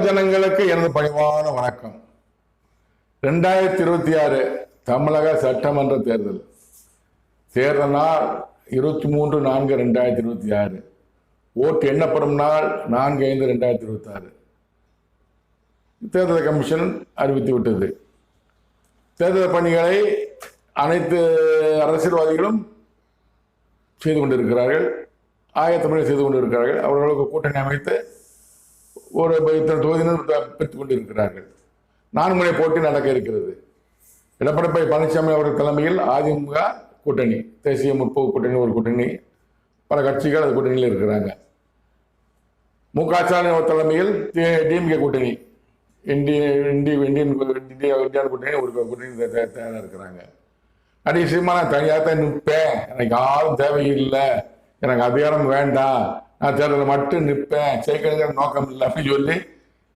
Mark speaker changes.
Speaker 1: ஜனங்களுக்கு எனது பணிவான வணக்கம். 2026 தமிழக சட்டமன்ற தேர்தல். தேர்தல் நாள் 23/4/2026. ஓட்டு எண்ணப்படும் நாள் 4/5/2026. தேர்தல் கமிஷன் அறிவித்து விட்டது. தேர்தல் பணிகளை அனைத்து அரசியல்வாதிகளும் செய்து கொண்டிருக்கிறார்கள், ஆயத்தப்படி செய்து கொண்டிருக்கிறார்கள். அவர்களுக்கு கூட்டணி அமைத்து ஒரு தொகுதியினர் பெற்றுக் கொண்டிருக்கிறார்கள். 4 முறை போட்டி நடக்க இருக்கிறது. எடப்பாடி பழனிசாமி அவர்கள் தலைமையில் அதிமுக கூட்டணி, தேசிய முற்போக்கு கூட்டணி ஒரு கூட்டணி, பல கட்சிகள் அது கூட்டணியில் இருக்கிறாங்க. மு க ஸ்டாலின் அவர் தலைமையில் டிஎம்கே கூட்டணி, இந்தியன் கூட்டணி ஒரு கூட்டணி தயாராக இருக்கிறாங்க. நிச்சயமா நான் தனியாக தான் நிற்பேன், எனக்கு யாரும் தேவையில்லை, எனக்கு அதிகாரம் வேண்டாம், நான் தேர்தலில் மட்டும் நிற்பேன், ஜெயிக்கணுங்கிற நோக்கம் இல்லை அப்படின்னு சொல்லி